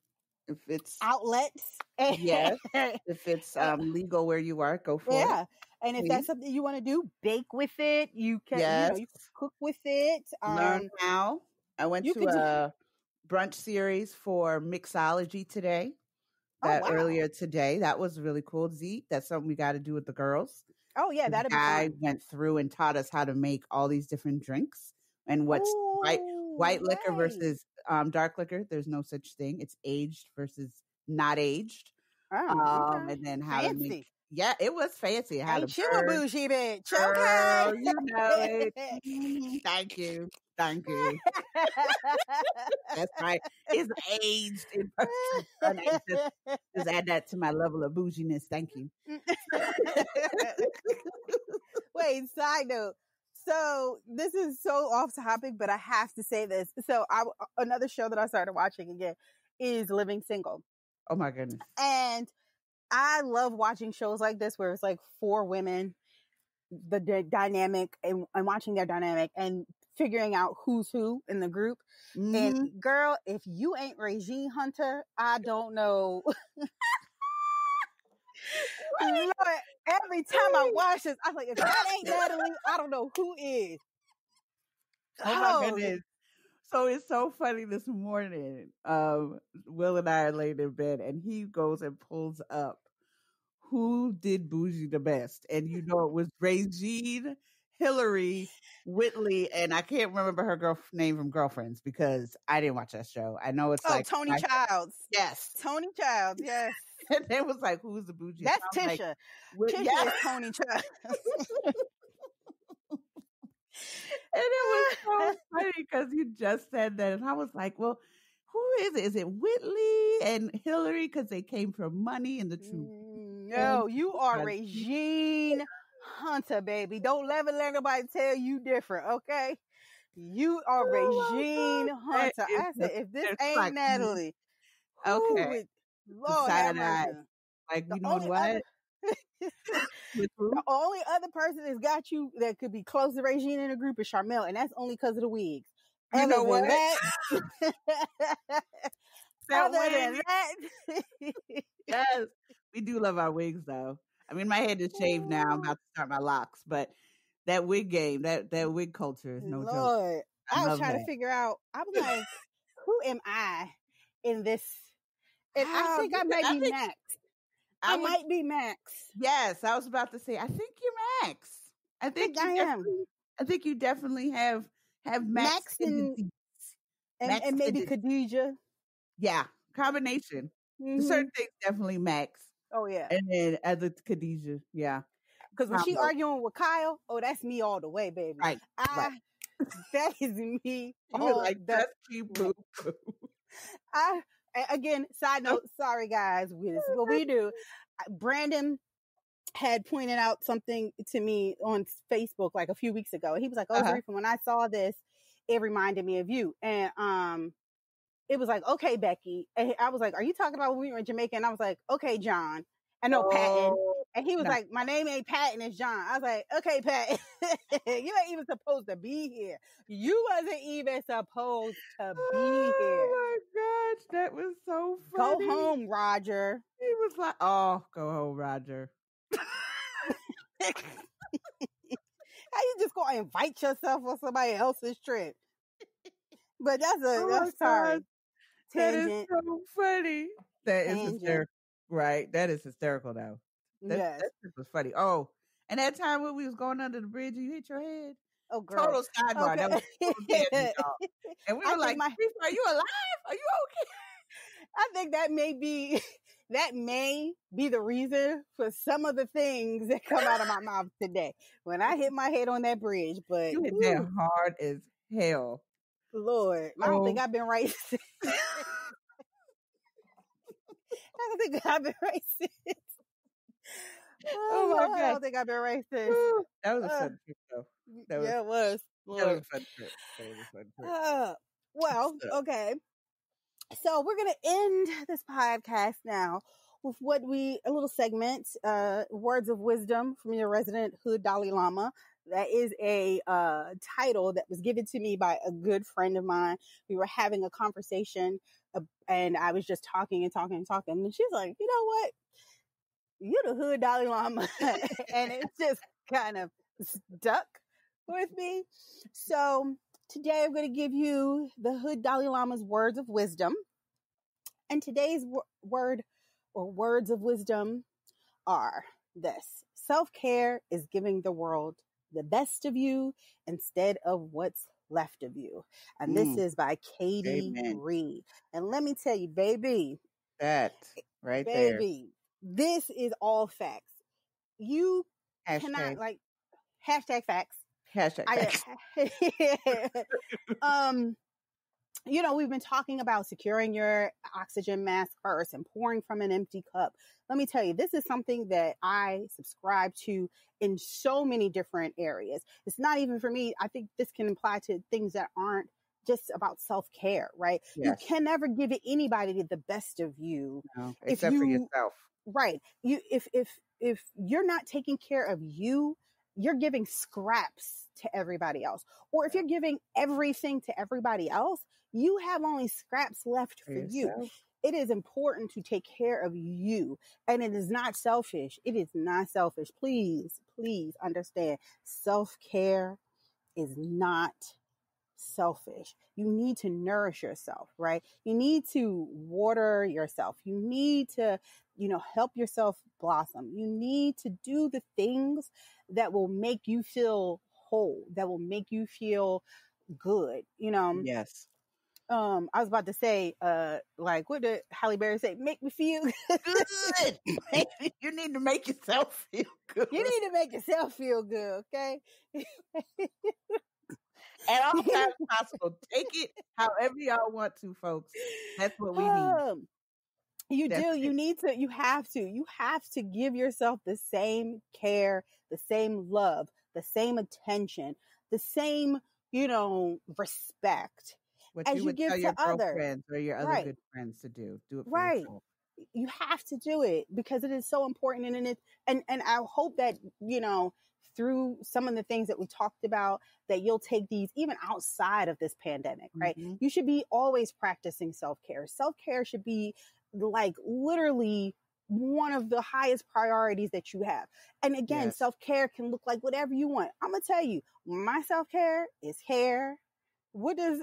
If it's outlets. Yes. If it's legal where you are, go for it. Yeah. And if that's something you want to do, bake with it. You can, you can cook with it. Learn how. I went to a brunch series for mixology today. Earlier today. That was really cool. Z, that's something we got to do with the girls. Oh yeah, that'd be fun. I went through and taught us how to make all these different drinks and what's white liquor versus dark liquor. There's no such thing. It's aged versus not aged. And then how to make Yeah, it was fancy. It had a Ain't you a bird. bougie bitch? Girl, Okay. you know it. Thank you. Thank you. That's right. It's aged in person. Just add that to my level of bouginess. Thank you. Wait, side note. So this is so off topic, but I have to say this. So another show that I started watching again is Living Single. Oh my goodness. And I love watching shows like this where it's like 4 women, the dynamic and watching their dynamic and figuring out who's who in the group. And girl, if you ain't Regine Hunter, I don't know. Lord, every time I watch this, I was like, if that ain't Natalie, I don't know who is. Oh my goodness. So it's so funny this morning. Will and I are laying in bed and he goes and pulls up who did bougie the best. And you know it was Regine, Hillary, Whitley, and I can't remember her name from Girlfriends because I didn't watch that show. I know it's like Tony Childs. Yes. Tony Childs, yes. And it was like, who's the bougie? That's Tisha. Like, Tisha is Tony Childs. And it was so funny because you just said that. And I was like, well, who is it? Is it Whitley and Hillary? Because they came from Money and the Truth. No, you are Regine Hunter, baby. Don't ever let anybody tell you different, okay? You are Regine Hunter. I said, if this ain't like, Natalie, okay. Lord have mercy. Like, you know what? The only other person that's got you that could be close to Regine in the group is Charmel, and that's only because of the wigs. You know what? Other than that, yes, we do love our wigs, though. I mean, my head is shaved now. I'm about to start my locks, but that wig game, that wig culture is no joke. I was trying to figure out. I was like, who am I in this? And I think I might be Max. I might be Max. Yes, I was about to say, I think you're Max. I think I am. I think you definitely have Max and maybe Khadijah. Yeah, combination. Certain things definitely Max. Oh yeah. And then other Khadijah, yeah. Because when she arguing with Kyle, that's me all the way, baby. Right. That is me. You were like, that's cute, boo. Again, side note, sorry guys, this is what we do. Brandon had pointed out something to me on Facebook like a few weeks ago. He was like, Zarifa, when I saw this, it reminded me of you. And it was like, okay, Becky. And I was like, are you talking about when we were in Jamaica? And I was like, okay, John. I know Patton. And he was like, my name ain't Patton, it's John. I was like, okay, Patton. You ain't even supposed to be here. You wasn't even supposed to be here. Oh my gosh, that was so funny. Go home, Roger. He was like, oh, go home, Roger. How you just gonna invite yourself on somebody else's trip? But that's sorry. That is so funny. That is hysterical. Right. That is hysterical though. That was funny. Oh, and that time when we was going under the bridge and you hit your head. Oh, girl. Total sidebar. Okay. That was total and we were like, are you alive? Are you okay? I think that may be the reason for some of the things that come out of my mouth today when I hit my head on that bridge. But you hit that hard as hell. Lord, I don't think I've been right since. I don't think I've been right since. Oh my God. I don't think I've been right since. That was a fun trip, though. It was. That was a fun trip. Well, okay. So we're going to end this podcast now with a little segment, Words of Wisdom from your resident Hood Dalai Lama. That is a title that was given to me by a good friend of mine. We were having a conversation and I was just talking. And she's like, you know what? You're the Hood Dalai Lama. And it's just kind of stuck with me. So today I'm going to give you the Hood Dalai Lama's Words of Wisdom. And today's word or words of wisdom are this: self-care is giving the world the best of you instead of what's left of you. And this is by Katie Reed. And let me tell you, baby, that right baby, this is all facts. you cannot Hashtag, like hashtag facts. hashtag I facts. um we've been talking about securing your oxygen mask first and pouring from an empty cup. Let me tell you, this is something that I subscribe to in so many different areas. It's not even for me. I think this can apply to things that aren't just about self-care, right? You Yes. can never give anybody the best of you No, if except for you yourself. right. You if you're not taking care of you, you're giving scraps to everybody else. Or if Yeah. you're giving everything to everybody else, you have only scraps left For for you. yourself. It is important to take care of you. And it is not selfish. It is not selfish. Please, please understand. Self-care is not selfish. You need to nourish yourself, right? You need to water yourself. You need to, help yourself blossom. You need to do the things that will make you feel whole, that will make you feel good. Yes. I was about to say, like what did Halle Berry say? Make me feel Good. You need to make yourself feel good. You need to make yourself feel good, okay? At all times possible. Take it however y'all want to, folks. That's what we need. You That's do. it. You have to give yourself the same care, the same love, the same attention, the same, respect What as you you would give tell to your others. girlfriends or your other Right. good friends to do. Do it for Right. yourself. You have to do it because it is so important. And I hope that, through some of the things that we talked about, that you'll take these even outside of this pandemic, right? Mm-hmm. You should be always practicing self-care. Self-care should be like literally one of the highest priorities that you have. And again, Yes. self-care can look like whatever you want. I'm going to tell you, my self-care is hair. What does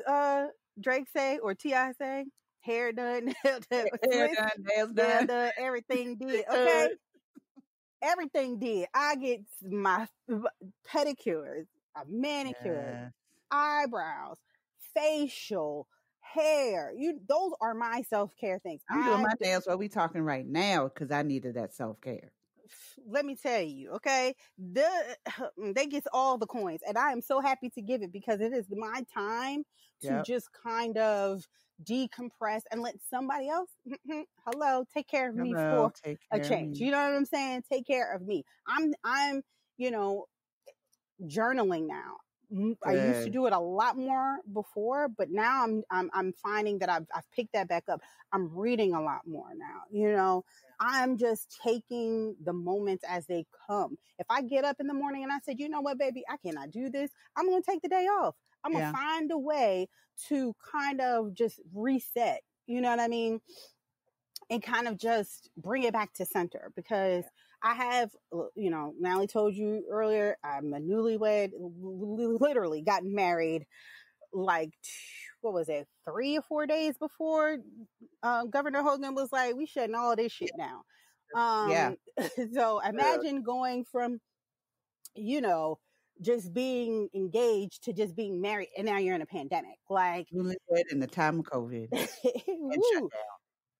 Drake say or T.I. say? Hair done, nail done, Hair Swiss, done, nails nail done. done, everything did. Good. Okay, everything did. I get my pedicures, manicures, Yeah. eyebrows, facial, hair. Those are my self-care things. I'm doing my nails while we talking right now because I needed that self-care. Let me tell you, okay, they get all the coins, and I am so happy to give it because it is my time to just kind of decompress and let somebody else, hello, take care of me Hello, for take a care of change. me. You know what I'm saying? Take care of me. I'm, you know, journaling now. I used to Good. do it a lot more before, but now I'm finding that I've picked that back up. I'm reading a lot more now. I'm just taking the moments as they come. If I get up in the morning and I said, you know what, baby, I cannot do this, I'm going to take the day off. I'm going to find a way to kind of just reset. You know what I mean? And kind of just bring it back to center because I have, Natalie told you earlier, I'm a newlywed, literally got married like, what was it, 3 or 4 days before Governor Hogan was like, we shutting all this shit down. Yeah. So imagine going from, just being engaged to just being married, and now you're in a pandemic. Like, Newlywed in the time of COVID and woo,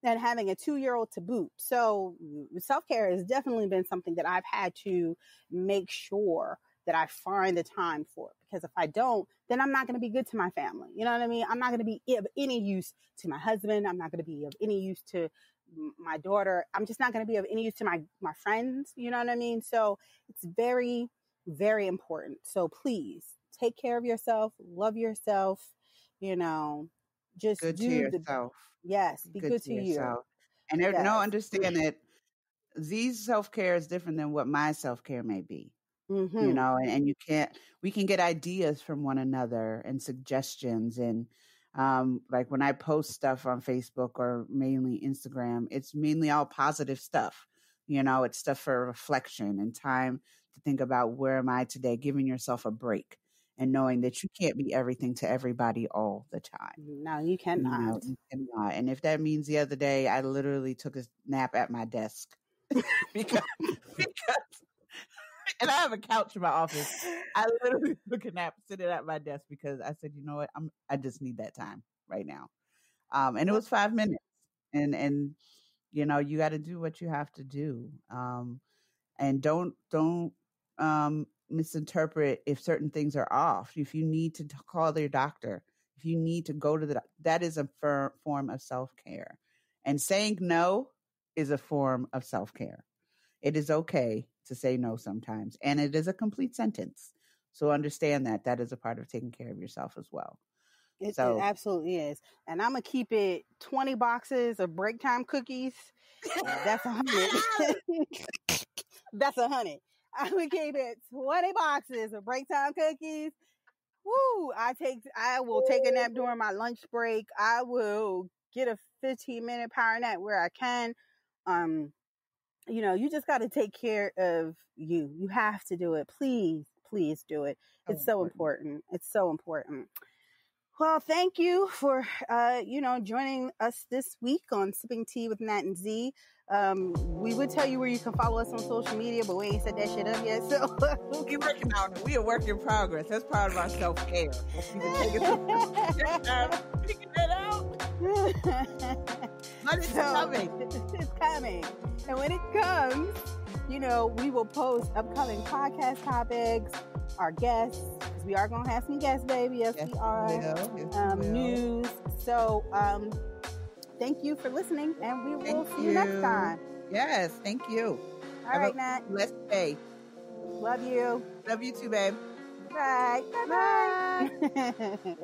and having a 2-year-old to boot. So self-care has definitely been something that I've had to make sure that I find the time for, because if I don't, then I'm not going to be good to my family. You know what I mean? I'm not going to be of any use to my husband. I'm not going to be of any use to my daughter. I'm just not going to be of any use to my friends. You know what I mean? So it's very, very important. So please take care of yourself, love yourself, just good to do the yourself. yes, be good To to you. yourself. And Yes. understand that these self-care is different than what my self-care may be. Mm-hmm. And we can get ideas from one another and suggestions. And like when I post stuff on Facebook or mainly Instagram, it's mainly all positive stuff. It's stuff for reflection and time to think about, where am I today, giving yourself a break and knowing that you can't be everything to everybody all the time. No, you cannot. You cannot. And if that means the other day, I literally took a nap at my desk because, and I have a couch in my office. I literally took a nap sitting at my desk because I said, you know what, I just need that time right now. And it was 5 minutes, and you got to do what you have to do. And don't misinterpret if certain things are off. If you need to call your doctor, if you need to go to that is a form of self-care. And saying no is a form of self-care. It is okay to say no sometimes, and it is a complete sentence. So understand that is a part of taking care of yourself as well. It absolutely is. And I'm going to keep it 20 boxes of break time cookies. That's 100. That's 100. I'm going to keep it 20 boxes of break time cookies. Woo! I will take a nap during my lunch break. I will get a 15-minute power nap where I can. You just got to take care of you. You have to do it. Please do it. It's so important. It's so important. Well, thank you for, joining us this week on Sipping Tea with Nat and Z. We would tell you where you can follow us on social media, but we ain't set that shit up yet. So we're working on it. We are work in progress. That's part of our self-care. Figuring that out. But it's coming. It's coming. And when it comes, we will post upcoming podcast topics, our guests, because we are going to have some guests, baby. Yes, we are. News. So, thank you for listening, and we will see you next time. Yes, thank you. All right, Nat. Blessed day. Love you. Love you too, babe. Bye. Bye-bye.